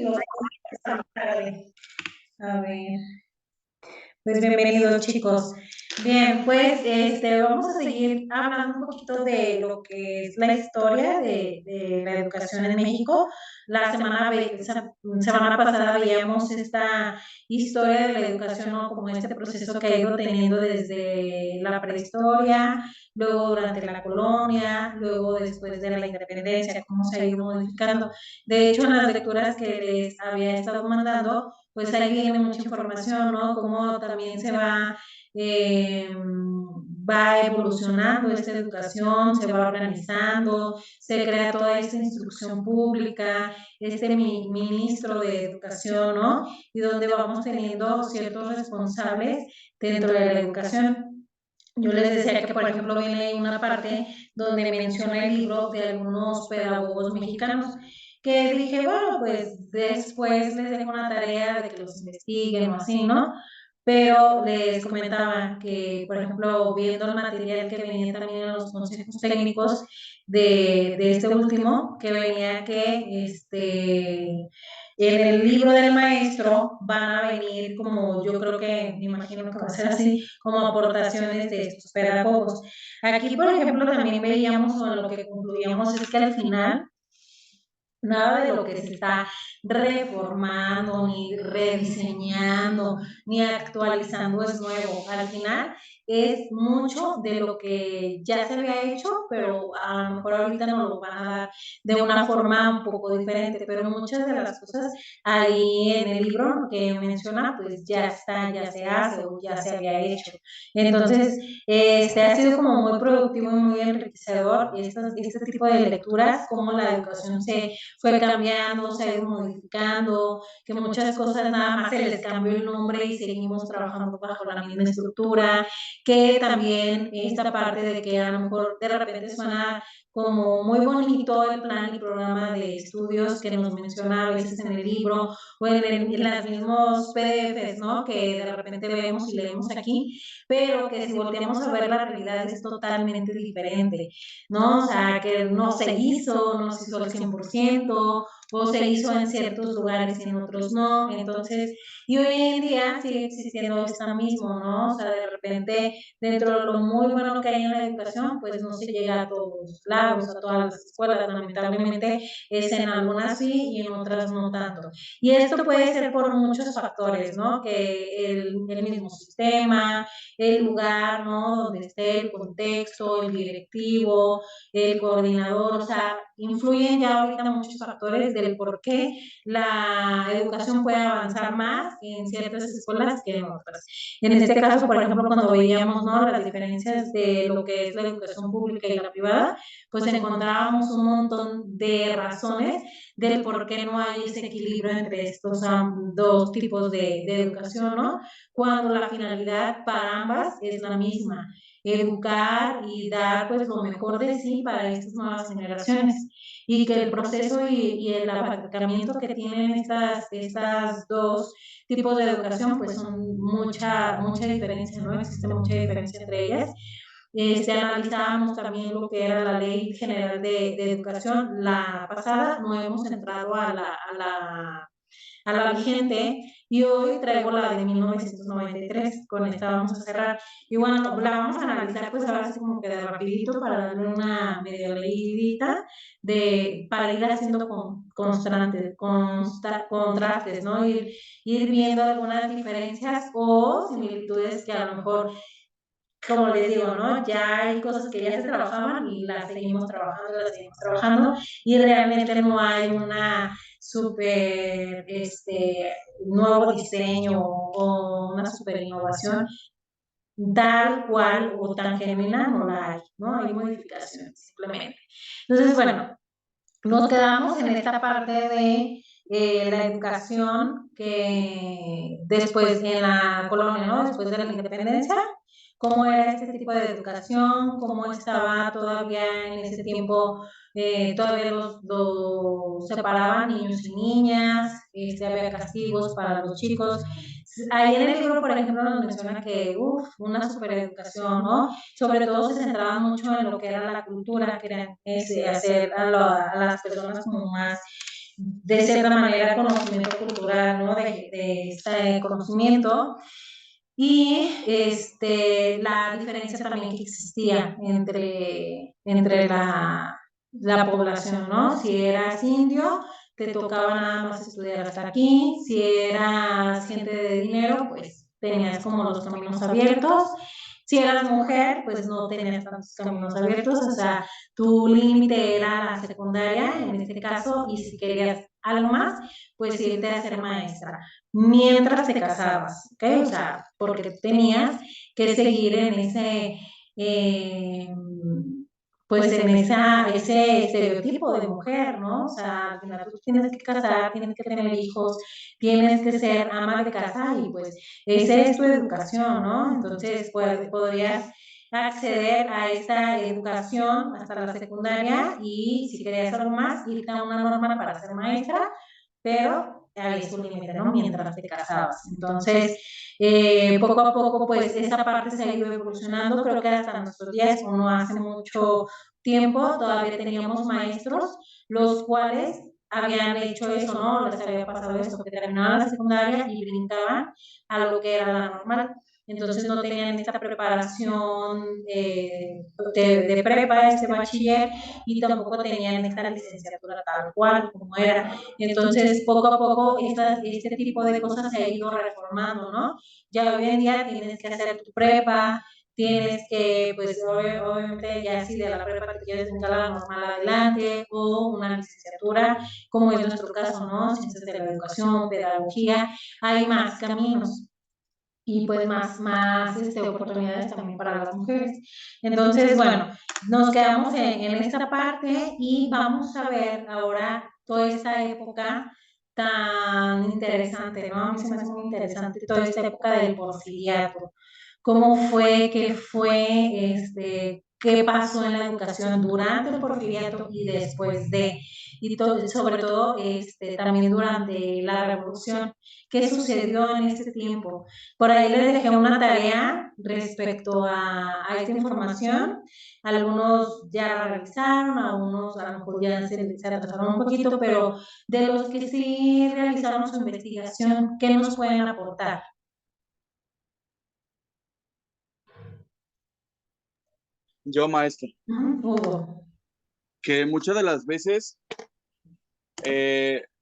los a ver, pues bienvenidos chicos. Bien, pues vamos a seguir hablando un poquito de lo que es la historia de la educación en México. Semana pasada veíamos esta historia de la educación, ¿no? Como este proceso que ha ido teniendo desde la prehistoria, luego durante la colonia, luego después de la independencia, cómo se ha ido modificando. De hecho, en las lecturas que les había estado mandando, pues ahí viene mucha información, ¿no? Cómo también va evolucionando esta educación, se va organizando, se crea toda esta instrucción pública, ministro de educación, ¿no? Y donde vamos teniendo ciertos responsables dentro de la educación. Yo les decía que, por ejemplo, viene una parte donde menciona el libro de algunos pedagogos mexicanos, que dije, bueno, pues después les dejo una tarea de que los investiguen o así, ¿no? Pero les comentaba que, por ejemplo, viendo el material que venía también en los consejos técnicos de este último, que venía que en el libro del maestro van a venir como, yo creo que, me imagino que va a ser así, como aportaciones de estos pedagogos. Aquí, por ejemplo, también veíamos o lo que concluíamos es que al final nada de lo que se está reformando, ni rediseñando, ni actualizando es nuevo. Al final es mucho de lo que ya se había hecho, pero a lo mejor ahorita nos lo van a dar de una forma un poco diferente, pero muchas de las cosas ahí en el libro que menciona, pues ya está, ya se hace o ya se había hecho. Entonces, ha sido como muy productivo y muy enriquecedor este tipo de lecturas, cómo la educación se fue cambiando, se ha ido modificando, que muchas cosas nada más se les cambió el nombre y seguimos trabajando bajo la misma estructura, que también esta parte de que a lo mejor de repente suena como muy bonito el plan y programa de estudios que nos menciona a veces en el libro o en los mismos PDFs, ¿no? Que de repente vemos y leemos aquí, pero que si volteamos a ver la realidad es totalmente diferente, ¿no? O sea, que no se hizo, no se hizo al 100%, o se hizo en ciertos lugares y en otros no. Entonces, y hoy en día sigue existiendo esto mismo, ¿no? O sea, de repente, dentro de lo muy bueno que hay en la educación, pues no se llega a todos los lados, a todas las escuelas. Lamentablemente, es en algunas sí y en otras no tanto. Y esto puede ser por muchos factores, ¿no? Que el mismo sistema, el lugar, ¿no? Donde esté, el contexto, el directivo, el coordinador, o sea, influyen ya ahorita muchos factores del por qué la educación puede avanzar más en ciertas escuelas que en otras. En este caso, por ejemplo, cuando veíamos, ¿no? Las diferencias de lo que es la educación pública y la privada, pues encontrábamos un montón de razones del por qué no hay ese equilibrio entre estos dos tipos de educación, ¿no? Cuando la finalidad para ambas es la misma, educar y dar pues lo mejor de sí para estas nuevas generaciones y que el proceso y el acercamiento que tienen estas dos tipos de educación pues son mucha diferencia, ¿no? Existe mucha diferencia entre ellas. Analizábamos también lo que era la Ley General de Educación. La pasada no hemos entrado a la vigente y hoy traigo la de 1993, con esta vamos a cerrar. Y bueno, la vamos a analizar pues ahora así como que de rapidito para darle una medio leidita para ir haciendo contrastes, ¿no? Ir viendo algunas diferencias o similitudes que a lo mejor como les digo, ¿no? Ya hay cosas que ya se trabajaban y las seguimos trabajando, y realmente no hay una super, nuevo diseño o una super innovación tal cual o tan genuina, no la hay, ¿no? Hay modificaciones simplemente. Entonces, bueno, nos quedamos en esta parte de la educación que después en la colonia, ¿no? Después de la independencia, cómo era este tipo de educación, cómo estaba todavía en ese tiempo, todavía los separaban niños y niñas, había castigos para los chicos. Ahí en el libro, por ejemplo, nos menciona que, una supereducación, ¿no? Sobre todo se centraba mucho en lo que era la cultura, que era hacer a las personas como más de cierta manera, conocimiento cultural, ¿no? De este conocimiento. Y la diferencia también que existía entre la población, ¿no? Si eras indio, te tocaba nada más estudiar hasta aquí. Si eras gente de dinero, pues tenías como los caminos abiertos. Si eras mujer, pues no tenías tantos caminos abiertos, o sea, tu límite era la secundaria, en este caso, y si querías algo más, pues irte a ser maestra, mientras te casabas, ¿ok? O sea, porque tenías que seguir en eh, pues ese estereotipo de mujer, ¿no? O sea, al final tú tienes que casar, tienes que tener hijos, tienes que ser ama de casa y pues esa es tu educación, ¿no? Entonces, pues podrías acceder a esta educación hasta la secundaria y si querías algo más, irte a una norma para ser maestra, pero había su límite, ¿no? Mientras te casabas. Entonces, poco a poco, pues esa parte se ha ido evolucionando, creo que hasta nuestros días, o no hace mucho tiempo, todavía teníamos maestros, los cuales habían hecho eso, ¿no? Les había pasado esto, que terminaban la secundaria y brincaban a lo que era la normal. Entonces no tenían esta preparación de prepa, este bachiller, y tampoco tenían esta licenciatura tal cual como era. Entonces, poco a poco, este tipo de cosas se ha ido reformando, ¿no? Ya hoy en día tienes que hacer tu prepa, tienes que, pues obviamente ya si de la prepa te quieres brincar la normal adelante o una licenciatura, como es nuestro caso, ¿no? Ciencias de la educación, pedagogía, hay más caminos y pues más oportunidades también para las mujeres. Entonces, bueno, nos quedamos en esta parte y vamos a ver ahora toda esta época tan interesante, ¿no? A mí se me hace muy interesante toda esta época del porfiriato. ¿Cómo fue, qué fue, qué pasó en la educación durante el porfiriato y después de, y sobre todo también durante la revolución? ¿Qué sucedió en este tiempo? Por ahí les dejé una tarea respecto a esta información. Algunos ya la realizaron, algunos a lo mejor ya se atrasaron un poquito, pero de los que sí realizaron su investigación, ¿qué nos pueden aportar? Yo, maestro, Hugo. que muchas de las veces,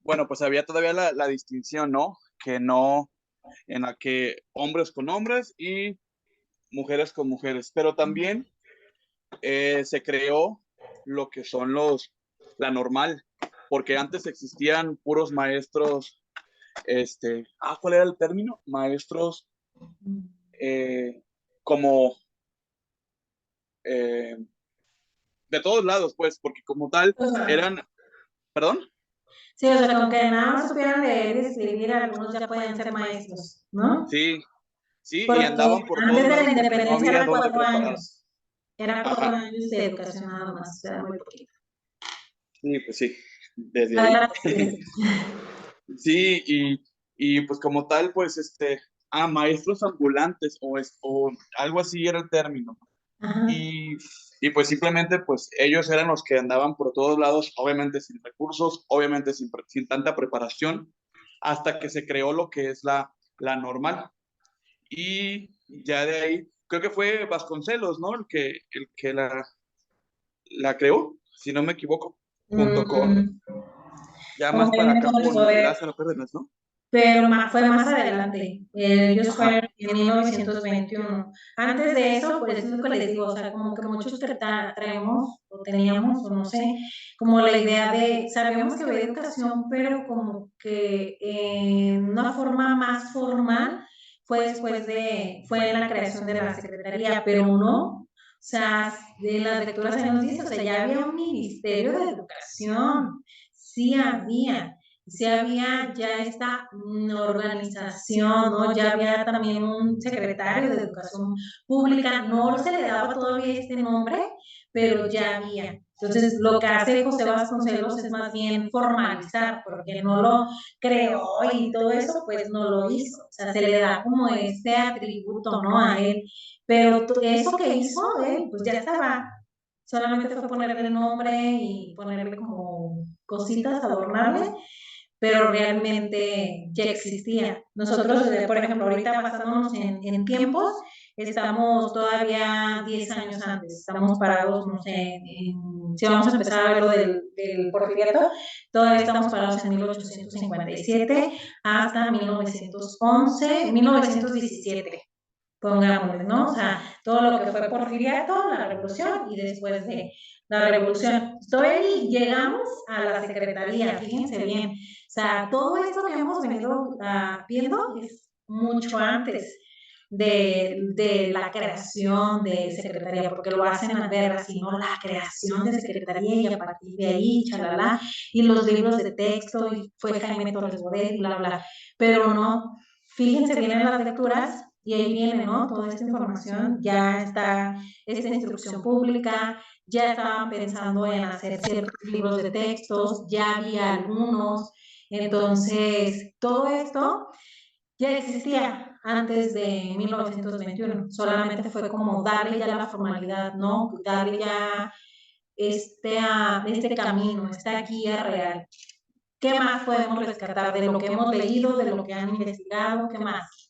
bueno, pues había todavía la distinción, ¿no? Que no, en la que hombres con hombres y mujeres con mujeres, pero también se creó lo que son la normal, porque antes existían puros maestros, ¿cuál era el término? Maestros eh, como eh, de todos lados, pues, porque como tal O sea, eran, ¿perdón? sí, o sea, con que nada más supieran leer y escribir, algunos ya pueden ser maestros, ¿no? Sí, sí, y Porque andaban por antes todos de la lados porque no independencia había eran dónde 4 años. preparar. Era cuatro Ajá, años de educación nada más, era muy poquito. sí, pues sí, desde ahí. Adelante, presidente. Sí, y pues como tal, pues maestros ambulantes o algo así era el término. Ajá. Y, y pues simplemente, pues ellos eran los que andaban por todos lados, obviamente sin recursos, obviamente sin tanta preparación, hasta que se creó lo que es la normal. Y ya de ahí, creo que fue Vasconcelos, ¿no? El que la creó, si no me equivoco, junto con, Mm, ya más para acá, no con saber, Lázaro Cárdenas, ¿no? pero fue más adelante. Ellos Ajá, fueron en 1921. Antes de eso, pues es lo que les digo, o sea, como que muchos traemos o teníamos, o no sé, como la idea de, sabíamos que había educación, pero como que en una forma más formal fue en la creación de la Secretaría, pero no. O sea, de las lecturas se nos dice, o sea, ya había un Ministerio de Educación, sí había. Sí había ya esta organización, ¿no? Ya había también un secretario de Educación Pública, no se le daba todavía este nombre, pero ya había. Entonces, lo que hace José Vasconcelos es más bien formalizar, porque no lo creó y todo eso, pues no lo hizo. O sea, se le da como este atributo, ¿no? A él. Pero eso que hizo él, pues ya estaba. Solamente fue ponerle nombre y ponerle como cositas adornables, pero realmente ya existía. Nosotros, por ejemplo, ahorita basándonos en tiempos, estamos todavía 10 años antes, estamos parados, no sé, si vamos a empezar a ver lo del porfiriato, todavía estamos parados en 1857 hasta 1911, 1917 pongámosle, ¿no? O sea, todo lo que fue porfiriato, la revolución y después de la revolución. Todavía llegamos a la secretaría, fíjense bien. O sea, todo esto que hemos venido viendo es mucho antes de la creación de secretaría, porque lo hacen a ver así, ¿no? La creación de secretaría y a partir de ahí, chalala, y los libros de texto, y fue Jaime Torres Bodet, y bla, bla. Pero no, fíjense bien en las lecturas y ahí viene, ¿no? Toda esta información, ya está esta instrucción pública, ya estaban pensando en hacer ciertos libros de textos, ya había algunos, entonces todo esto ya existía antes de 1921, solamente fue como darle ya la formalidad, ¿no? Darle ya este camino, esta guía real. ¿Qué más podemos rescatar de lo que hemos leído, de lo que han investigado? ¿Qué más?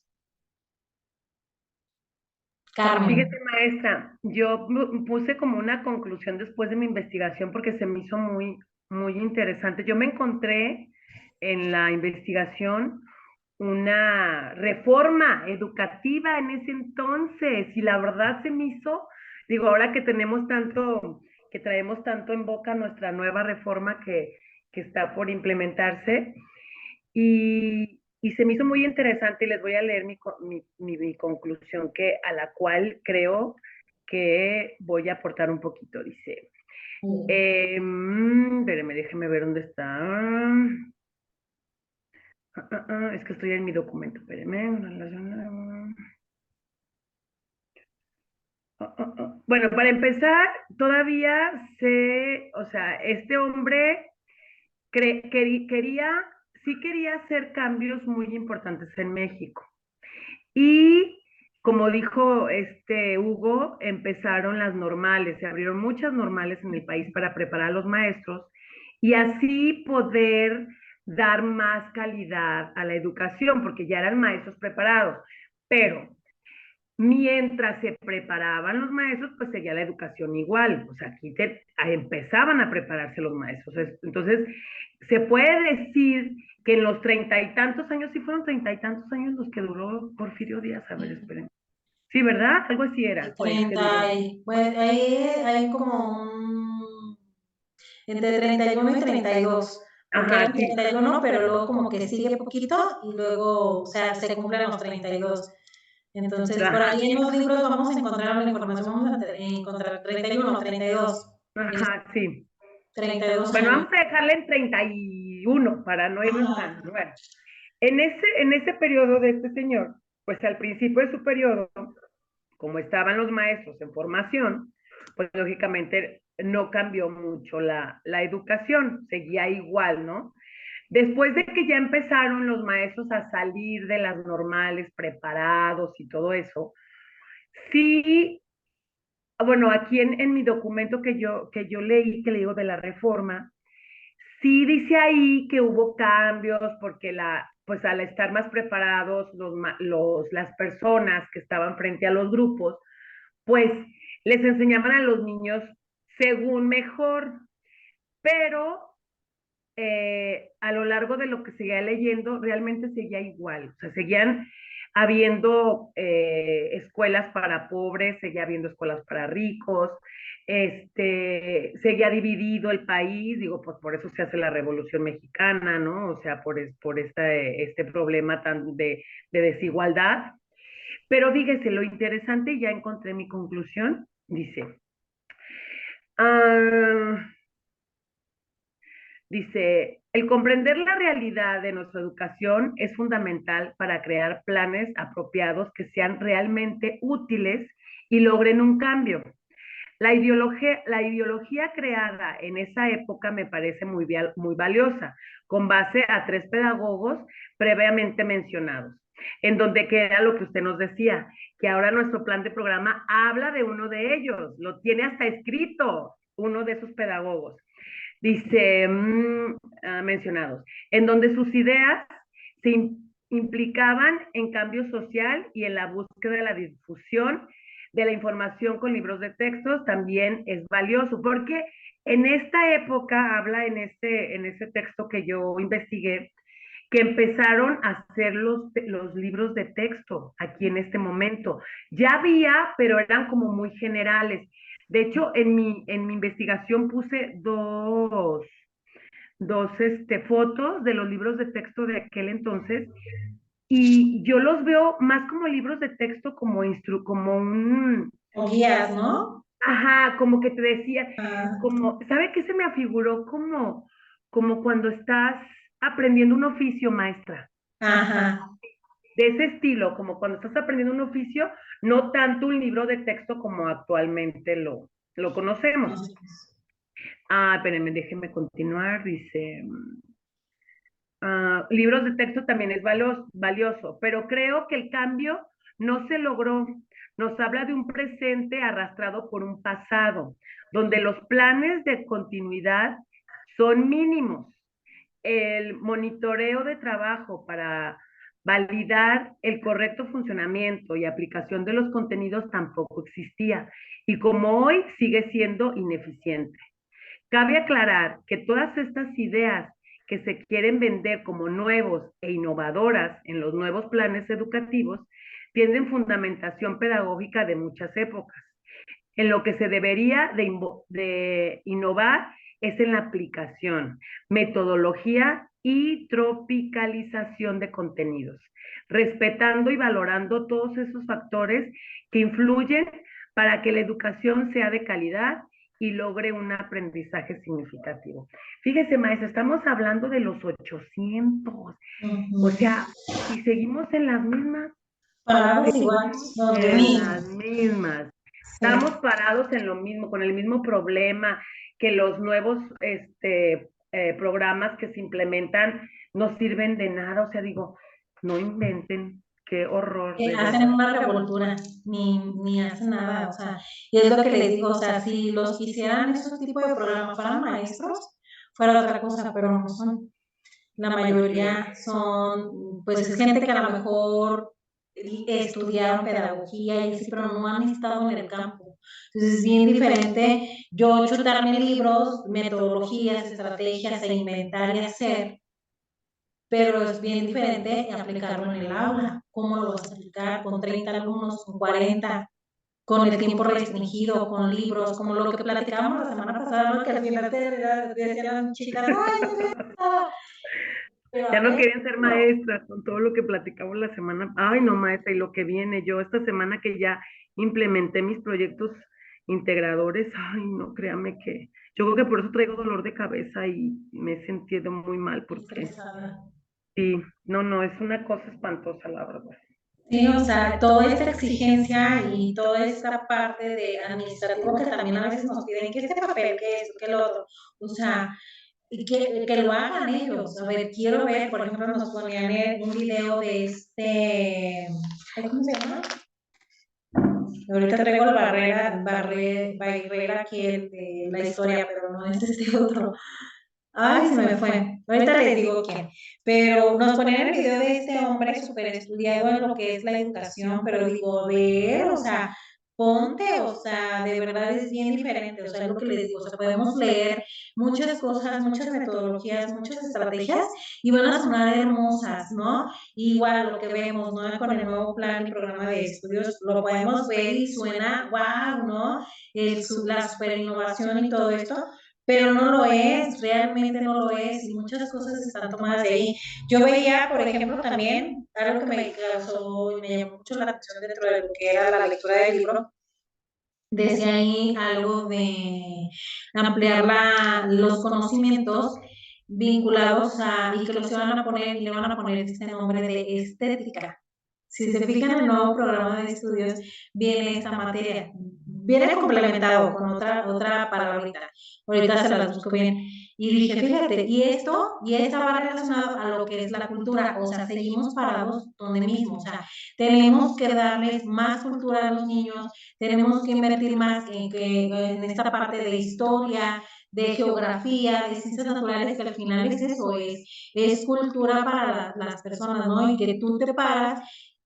Carmen. Fíjese, maestra, yo puse como una conclusión después de mi investigación porque se me hizo muy, muy interesante. Yo me encontré en la investigación una reforma educativa en ese entonces y la verdad se me hizo, digo, ahora que tenemos tanto, que traemos tanto en boca nuestra nueva reforma que está por implementarse, y se me hizo muy interesante y les voy a leer mi conclusión a la cual creo que voy a aportar un poquito. Dice, espérenme, déjenme ver dónde está. Es que estoy en mi documento, espérenme. Bueno, para empezar, todavía o sea, este hombre sí quería hacer cambios muy importantes en México. Y como dijo Hugo, empezaron las normales, se abrieron muchas normales en el país para preparar a los maestros y así poder dar más calidad a la educación, porque ya eran maestros preparados. Pero mientras se preparaban los maestros, pues seguía la educación igual. O sea, aquí empezaban a prepararse los maestros. Entonces, se puede decir que en los 30 y tantos años, sí fueron 30 y tantos años los que duró Porfirio Díaz. A ver, esperen. Sí, ¿verdad? Algo así era. 30, pues hay como entre 31 y 32. Porque Ajá, era sí. 31, pero luego como que sigue poquito y luego, o sea, se cumplen los 32. Entonces, por ahí en los libros vamos a encontrar la información, vamos a encontrar 31, 32. Ajá, sí. 32 Bueno, años. vamos a dejarle en 31 para no irnos tan. Bueno, en ese periodo de este señor, pues al principio de su periodo, como estaban los maestros en formación, pues lógicamente no cambió mucho la educación, seguía igual, ¿no? Después de que ya empezaron los maestros a salir de las normales, preparados y todo eso, sí, bueno, aquí en mi documento que yo leí, que le digo de la reforma, sí dice ahí que hubo cambios porque pues al estar más preparados las personas que estaban frente a los grupos, pues les enseñaban a los niños según mejor, pero a lo largo de lo que seguía leyendo, realmente seguía igual. O sea, seguían habiendo escuelas para pobres, seguía habiendo escuelas para ricos, seguía dividido el país, digo, pues por eso se hace la Revolución Mexicana, ¿no? O sea, por este problema de desigualdad. Pero fíjese, lo interesante, ya encontré mi conclusión, dice, ah, dice, el comprender la realidad de nuestra educación es fundamental para crear planes apropiados que sean realmente útiles y logren un cambio. La ideología creada en esa época me parece muy valiosa, con base a 3 pedagogos previamente mencionados, en donde queda lo que usted nos decía, que ahora nuestro plan de programa habla de uno de ellos, lo tiene hasta escrito uno de esos pedagogos. Dice, mencionados, en donde sus ideas se implicaban en cambio social y en la búsqueda de la difusión de la información con libros de textos también es valioso, porque en esta época habla en ese texto que yo investigué, que empezaron a hacer los libros de texto aquí en este momento. Ya había, pero eran como muy generales. De hecho, en mi investigación puse dos fotos de los libros de texto de aquel entonces, y yo los veo más como libros de texto, como un, O guías, ¿no? ajá, como que te decía, Ah, como, ¿sabe qué se me afiguró? Como cuando estás aprendiendo un oficio, maestra. ajá. De ese estilo, como cuando estás aprendiendo un oficio, no tanto un libro de texto como actualmente lo conocemos. Espérenme, déjenme continuar. Dice, libros de texto también es valioso, pero creo que el cambio no se logró. Nos habla de un presente arrastrado por un pasado, donde los planes de continuidad son mínimos. El monitoreo de trabajo para validar el correcto funcionamiento y aplicación de los contenidos tampoco existía, y como hoy sigue siendo ineficiente. Cabe aclarar que todas estas ideas que se quieren vender como nuevos e innovadoras en los nuevos planes educativos tienen fundamentación pedagógica de muchas épocas. En lo que se debería de innovar es en la aplicación, metodología y tropicalización de contenidos, respetando y valorando todos esos factores que influyen para que la educación sea de calidad y logre un aprendizaje significativo. Fíjese, maestra, estamos hablando de los 800, o sea, y seguimos en las mismas, Parados igual, donde mismo. las mismas. Sí. Estamos parados en lo mismo, con el mismo problema, que los nuevos programas que se implementan no sirven de nada. O sea, digo, no inventen, qué horror, de Hacen verdad. una revoltura, ni hacen nada, o sea, y es lo que les digo, o sea, si los quisieran esos tipos de programas para maestros, fuera otra cosa, pero no son. La mayoría son, pues es gente que a lo mejor estudiaron pedagogía y así, pero no han estado en el campo. Entonces es bien diferente yo chutarme libros, metodologías, estrategias e inventar y hacer, pero es bien diferente aplicarlo en el aula. ¿Cómo lo vas a aplicar? Con 30 alumnos, con 40, con el tiempo restringido, con libros, como lo que platicábamos la semana pasada, ¿no? Que al final te decían las chicas, ¡ay, no sé nada! Pero Ya a no ver, querían ser maestras con todo lo que platicamos la semana. Ay, no, maestra, y lo que viene, yo esta semana que ya implementé mis proyectos integradores, ay, no, créame que yo creo que por eso traigo dolor de cabeza y me he sentido muy mal porque estresada. sí, no, no, es una cosa espantosa, la verdad. Sí, o sea, toda esta exigencia y toda esta parte de administrativo que también a veces nos piden que este papel, que esto, que lo otro, o sea, y que lo hagan ellos. A ver, quiero ver, por ejemplo, nos ponían un video de ay, ¿cómo se llama? Ahorita traigo el Barrera aquí de la historia, pero no es este otro. Ay, se me fue. Ahorita les digo quién. Pero nos ponían el video de este hombre súper estudiado en lo que es la educación, pero digo, a ver, o sea, ponte, o sea, de verdad es bien diferente. O sea, es lo que les digo, o sea, podemos leer muchas cosas, muchas metodologías, muchas estrategias y van a sonar hermosas, ¿no? Igual lo que vemos, ¿no? Con el nuevo plan y programa de estudios, lo podemos ver y suena, wow, ¿no? La super innovación y todo esto, pero no lo es, realmente no lo es, y muchas cosas están tomadas de ahí. Yo veía, por ejemplo, también algo que me causó y me llamó mucho la atención dentro de lo que era la lectura del libro, decía ahí algo de ampliar los conocimientos vinculados y que los iban a poner, y le van a poner este nombre de estética. Si se fijan en el nuevo programa de estudios, viene esta materia, viene complementado con otra palabrita. Ahorita se las busco bien. Y dije, fíjate, y esta va relacionado a lo que es la cultura, o sea, seguimos parados donde mismo, o sea, tenemos que darles más cultura a los niños, tenemos que invertir más en esta parte de historia, de geografía, de ciencias naturales, que al final es eso, es cultura para las personas, ¿no? Y que tú te paras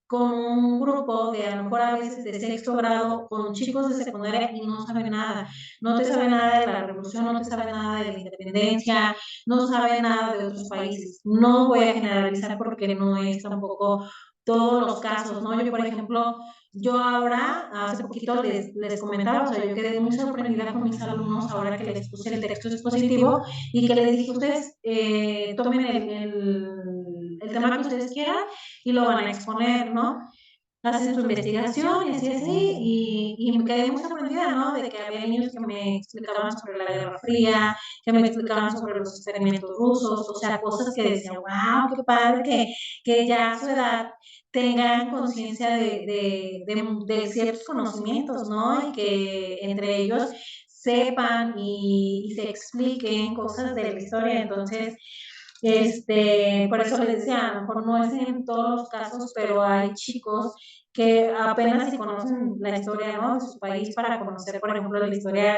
con un grupo de a lo mejor a veces de sexto grado con chicos de secundaria y no saben nada, no te saben nada de la revolución, no te saben nada de la independencia, no saben nada de otros países. No voy a generalizar porque no es tampoco todos los casos, ¿no? Yo, por ejemplo, yo ahora, hace poquito les comentaba, o sea, yo quedé muy sorprendida con mis alumnos ahora que les puse el texto expositivo y que les dije, ustedes tomen el tema que ustedes quieran y lo van a exponer, ¿no? Hacen su investigación y así, y me quedé muy sorprendida, ¿no? De que había niños que me explicaban sobre la Guerra Fría, que me explicaban sobre los experimentos rusos, o sea, cosas que decía, wow, qué padre que ya a su edad tengan conciencia de ciertos conocimientos, ¿no? Y que entre ellos sepan y se expliquen cosas de la historia. Entonces, por eso les decía, a lo mejor no es en todos los casos, pero hay chicos que apenas si conocen la historia, ¿no? De su país para conocer, por ejemplo, la historia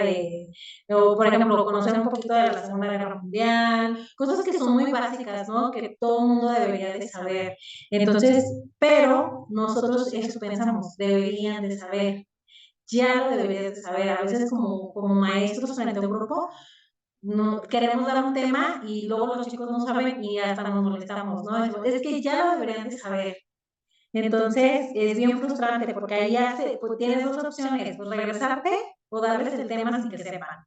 o por ejemplo, conocer un poquito de la Segunda Guerra Mundial, cosas que son muy básicas, ¿no? Que todo el mundo debería de saber. Entonces, pero nosotros eso pensamos, deberían de saber, ya lo deberías de saber. A veces como maestros frente a un grupo, no, queremos dar un tema y luego los chicos no saben y hasta nos molestamos, ¿no? Es que ya lo deberían de saber. Entonces, es bien frustrante porque ahí ya pues, tienes dos opciones, pues regresarte o darles el tema sin que sepan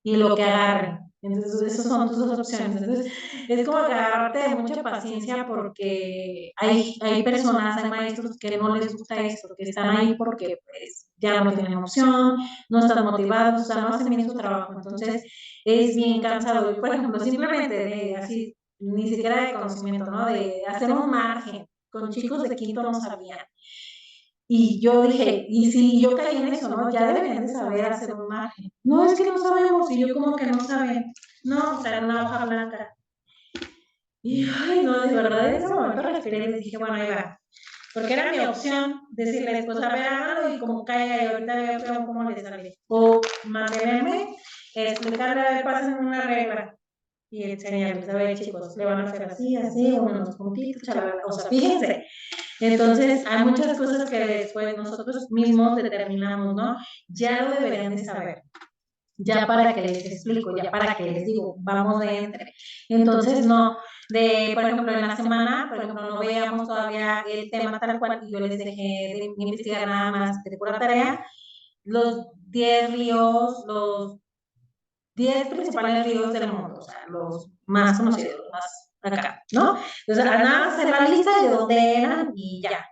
y lo que agarren. Entonces, esas son tus dos opciones. Entonces, es como que agarrarte de mucha paciencia porque hay personas, hay maestros que no les gusta esto, que están ahí porque pues, ya no tienen opción, no están motivados, o sea, no hacen bien su trabajo. Entonces, es bien cansado. Y, por ejemplo, simplemente de así, ni siquiera de conocimiento, ¿no? De hacer un margen. Con chicos de quinto no sabían. Y yo dije, y si yo caí en eso, ¿no? Ya deberían de saber hacer un margen. No, es que no sabemos. Y yo como que no saben. No, o sea, una hoja blanca. Y, ay, no, de verdad, en ese momento respiré y les dije, bueno, ahí va. Porque era mi opción decirles, pues, a ver, háganlo y como caiga, y ahorita veo cómo les sale. O mantenerme, explicarle, a ver, pasen una regla y enseñarles, a ver, chicos, le van a hacer así, así, unos puntitos, chalala. O sea, fíjense. Entonces, hay muchas cosas que después nosotros mismos determinamos, ¿no? Ya lo deberían de saber, ya para que les explico, ya para que les digo, vamos de entre. Entonces, no, por ejemplo, en la semana, por ejemplo, no veíamos todavía el tema tal cual y yo les dejé de investigar nada más de pura tarea, los 10 ríos, los 10 principales ríos del mundo, o sea, los más conocidos, los más acá, ¿no? Entonces, nada más hacer la lista de dónde eran y ya.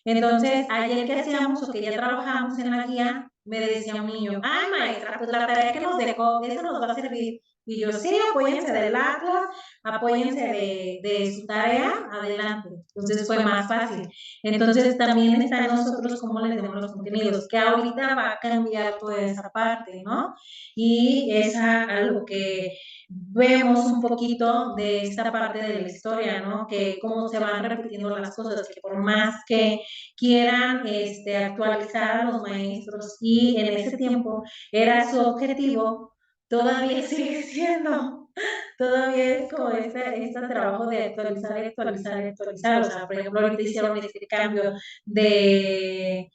Entonces, ayer que hacíamos o que ya trabajamos en la guía, me decía un niño, ay maestra, pues la tarea que nos dejó, eso nos va a servir. Y yo, sí, apóyense del Atlas, apóyense de su tarea, adelante. Entonces fue más fácil. Entonces también está en nosotros cómo les demos los contenidos, que ahorita va a cambiar toda esa parte, ¿no? Y es algo que vemos un poquito de esta parte de la historia, ¿no? Que cómo se van repitiendo las cosas, que por más que quieran actualizar a los maestros y en ese tiempo era su objetivo, todavía sigue siendo, todavía es como este trabajo de actualizar, actualizar, actualizar. O sea, por ejemplo, ahorita hicieron este cambio de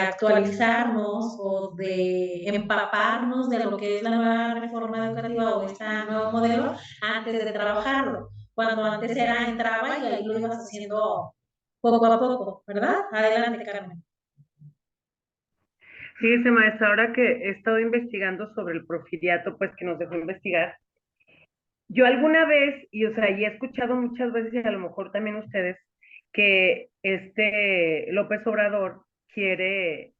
actualizarnos o de empaparnos de lo que es la nueva reforma educativa o este nuevo modelo antes de trabajarlo. Cuando antes era entraba y ahí lo ibas haciendo poco a poco, ¿verdad? Adelante, Carmen. Fíjese, maestra, ahora que he estado investigando sobre el porfiriato, pues que nos dejó investigar, yo alguna vez, y o sea, y he escuchado muchas veces, y a lo mejor también ustedes, que López Obrador quiere,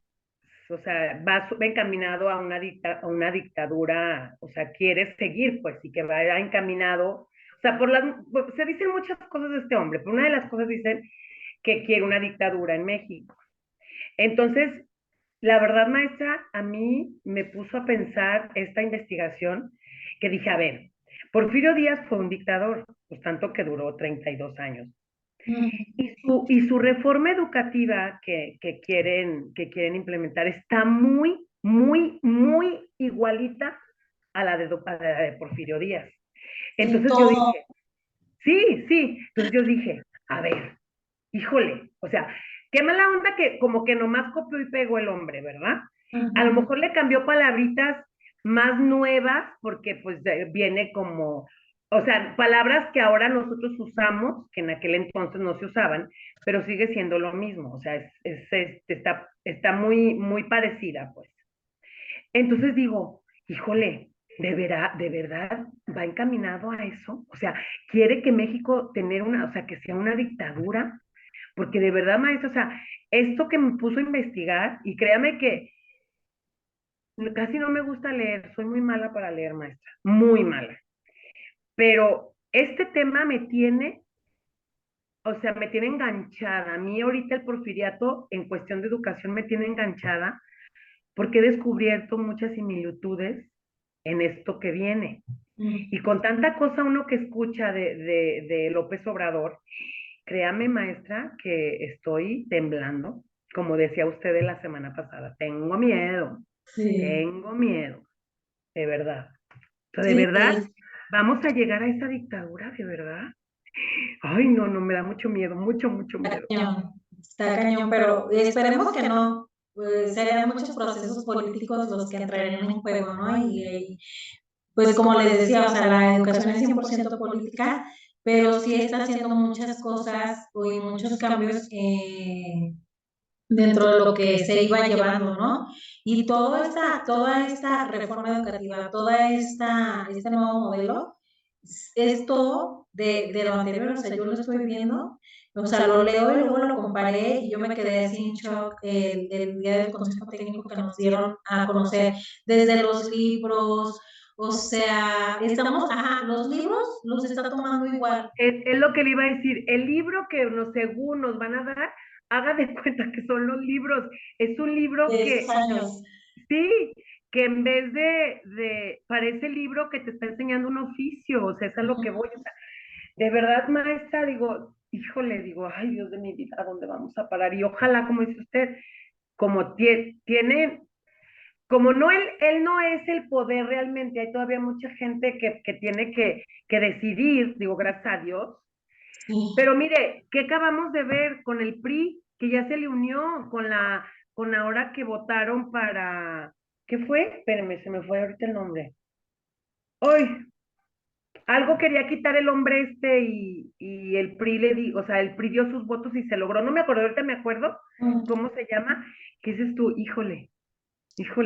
o sea, va encaminado a a una dictadura, o sea, quiere seguir, pues, y que va encaminado, o sea, se dicen muchas cosas de este hombre, pero una de las cosas dicen que quiere una dictadura en México. Entonces, la verdad, maestra, a mí me puso a pensar esta investigación que dije, a ver, Porfirio Díaz fue un dictador, pues tanto que duró 32 años. Y su reforma educativa que quieren implementar está muy muy, muy igualita a la de Porfirio Díaz. En Entonces yo todo. dije, sí, sí. Entonces yo dije, a ver, híjole, o sea, qué mala onda que como que nomás copió y pegó el hombre, ¿verdad? A lo Ujú. mejor le cambió palabritas más nuevas porque pues viene como, o sea, palabras que ahora nosotros usamos, que en aquel entonces no se usaban, pero sigue siendo lo mismo, o sea, está muy, muy parecida, pues. Entonces digo, híjole, de verdad va encaminado a eso? O sea, quiere que México tener una, o sea, que sea una dictadura, porque de verdad, maestro, o sea, esto que me puso a investigar, y créame que casi no me gusta leer, soy muy mala para leer, maestra, muy mala, pero este tema me tiene, o sea, me tiene enganchada. A mí ahorita el porfiriato en cuestión de educación me tiene enganchada porque he descubierto muchas similitudes en esto que viene. Y con tanta cosa uno que escucha de López Obrador, créame, maestra, que estoy temblando, como decía usted la semana pasada. Sí, Tengo miedo, de verdad. O sea, de sí, verdad, vamos a llegar a esa dictadura, de verdad. Ay, no, no, me da mucho miedo, mucho, mucho está miedo. cañón, está cañón, pero esperemos que no. Pues serían muchos procesos políticos los que entrarían en juego, ¿no? Y pues como les decía, o sea, la educación es 100% política, pero sí está haciendo muchas cosas y muchos cambios dentro de lo que se iba llevando, ¿no? Y toda esta reforma educativa, este nuevo modelo, es todo de lo anterior, o sea, yo lo estoy viendo, o sea, lo leo y luego lo comparé y yo me quedé así en shock el día del consejo técnico que nos dieron a conocer desde los libros, o sea, los libros los está tomando igual. Es lo que le iba a decir. El libro que según nos van a dar, haga de cuenta que son los libros. Es un libro De esos que, años. sí, que en vez parece libro que te está enseñando un oficio, o sea, es a lo que voy. O sea, de verdad, maestra, digo, híjole, digo, ay, Dios de mi vida, ¿a dónde vamos a parar? Y ojalá, como dice usted, como tiene, como no él no es el poder realmente, hay todavía mucha gente que tiene que decidir, digo, gracias a Dios, Sí. pero mire, ¿qué acabamos de ver con el PRI? Que ya se le unió con ahora que votaron para, ¿qué fue? Espérenme, se me fue ahorita el nombre. Hoy, algo quería quitar el hombre y el PRI o sea, el PRI dio sus votos y se logró. No me acuerdo, ahorita me acuerdo cómo se llama. ¿Qué dices tú? Híjole,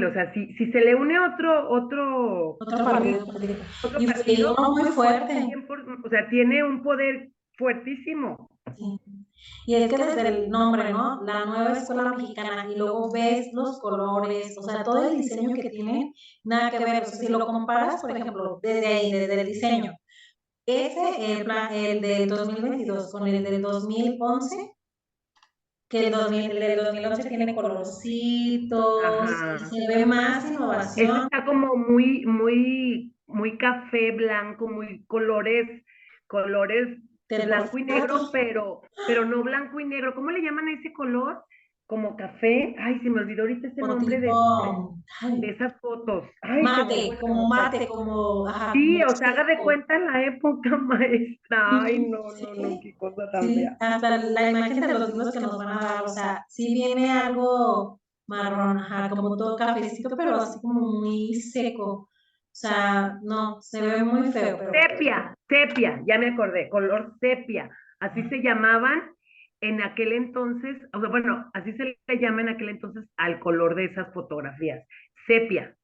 o sea, si se le une Otro partido político. otro Y partido, uno muy fuerte. o sea, tiene un poder fuertísimo. Sí. Y es que desde el nombre, ¿no? La nueva escuela mexicana, y luego ves los colores, o sea, todo el diseño que tienen, nada que ver. O sea, si lo comparas, por ejemplo, desde ahí, desde el diseño, el del 2022 con el del 2011, que el del 2011 tiene colorcitos, y Ajá. se ve más Este innovación. está como muy, muy, muy café blanco, muy colores Del blanco y negro, porfiriato. pero no blanco y negro. ¿Cómo le llaman a ese color? Como café. Ay, se me olvidó ahorita ese Como nombre tipo, de ay, esas fotos. Ay, se me fue, se me fue. mate, como, ajá, Sí, como o sea, haga de seco. cuenta la época, maestra. Ay, Ujú, no, no, no, sí, qué cosa tan sí, fea. hasta la imagen de los libros que nos van a dar, o sea, sí viene algo marrón, ajá, como todo cafecito, pero así como muy seco. O sea, no, se ve muy feo, pero Sepia, ya me acordé, color sepia. Así se llamaban en aquel entonces, o sea, bueno, así se le llama en aquel entonces al color de esas fotografías. Sepia,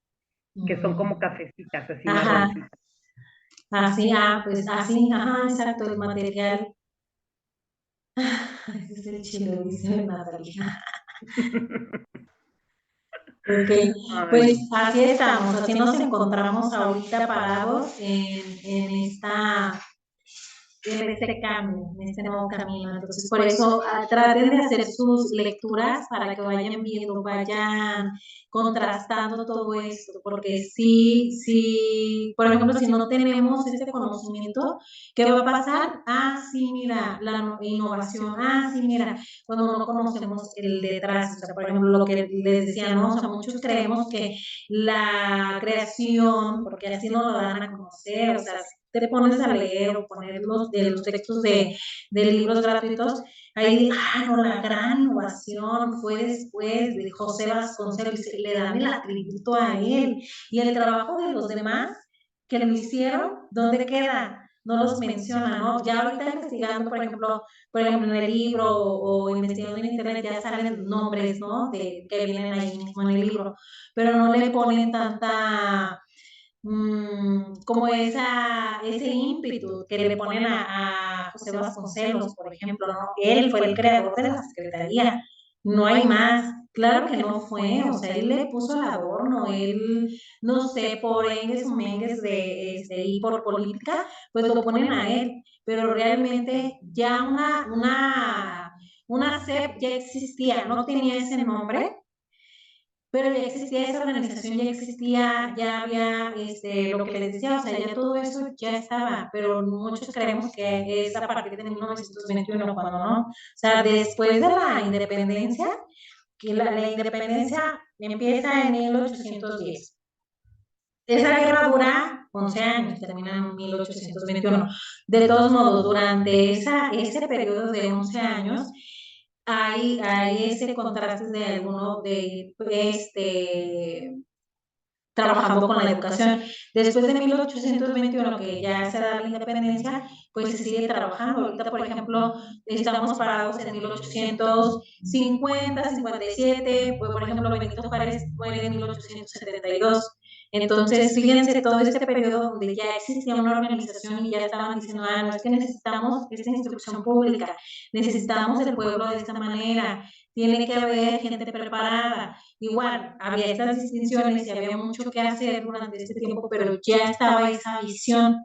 que son como mm, cafecitas, así ajá, marroncitas. así, pues así, ajá, exacto, el material. Ese es el chilo, dice Natalia. Ok, Ay, pues así estamos, así nos encontramos ahorita parados en este cambio, en este nuevo camino. Entonces, por eso traten de hacer sus lecturas para que vayan viendo, vayan contrastando todo esto, porque sí, por ejemplo, si no tenemos este conocimiento, ¿qué va a pasar? Ah, sí, mira, la innovación, sí, mira, cuando no conocemos el detrás, o sea, por ejemplo, lo que les decía, ¿no? O sea, muchos creemos que la creación, porque así no lo dan a conocer, o sea, si te pones a leer o poner los textos de libros gratuitos, ahí, no, la gran innovación fue después de José Vasconcelos, le dan el atributo a él, y el trabajo de los demás que lo hicieron, ¿dónde queda? No los menciona, ¿no? Ya ahorita investigando, por ejemplo, en el libro o investigando en internet ya salen nombres, ¿no? De que vienen ahí mismo en el libro, pero no le ponen tanta como ese ímpetu que le ponen a José Vasconcelos, por ejemplo, ¿no? Él fue el creador de la Secretaría, no hay más. Claro que no fue, o sea, él le puso el adorno, él, no sé, por engues o mengues y por política, pues lo ponen a él, pero realmente ya una CEP ya existía, no tenía ese nombre, pero ya existía esa organización, ya existía, ya había lo que les decía, o sea, ya todo eso ya estaba, pero muchos creemos que es a partir de 1921, cuando no. O sea, después de la independencia, que la independencia empieza en 1810. Esa guerra dura 11 años, termina en 1821. De todos modos, durante ese periodo de 11 años, hay ese contraste de alguno de trabajando con la educación. Después de 1821, que ya se da la independencia, pues se sigue trabajando. Ahorita, por ejemplo, estamos parados en 1850, 57, pues, por ejemplo, Benito Juárez muere en 1872. Entonces, fíjense todo este periodo donde ya existía una organización y ya estaban diciendo, no es que necesitamos esta instrucción pública, necesitamos el pueblo de esta manera, tiene que haber gente preparada. Igual, había estas distinciones y había mucho que hacer durante este tiempo, pero ya estaba esa visión,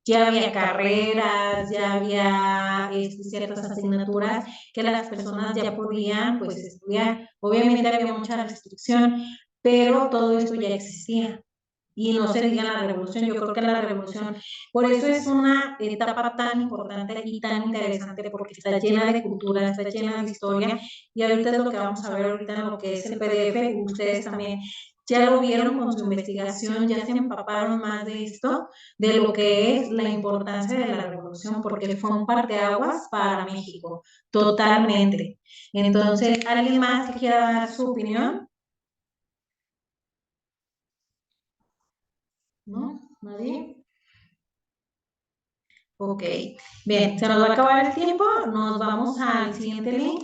ya había carreras, ya había ciertas asignaturas que las personas ya podían pues estudiar. Obviamente había mucha restricción, pero todo esto ya existía. Y no se diga la revolución, yo creo que la revolución, por eso es una etapa tan importante y tan interesante, porque está llena de cultura, está llena de historia, y ahorita es lo que vamos a ver ahorita en lo que es el PDF, ustedes también ya lo vieron con su investigación, ya se empaparon más de esto, de lo que es la importancia de la revolución, porque fue un parteaguas para México, totalmente. Entonces, ¿alguien más que quiera dar su opinión? ¿No? ¿Nadie? Ok, bien, se nos va a acabar el tiempo, nos vamos al siguiente link.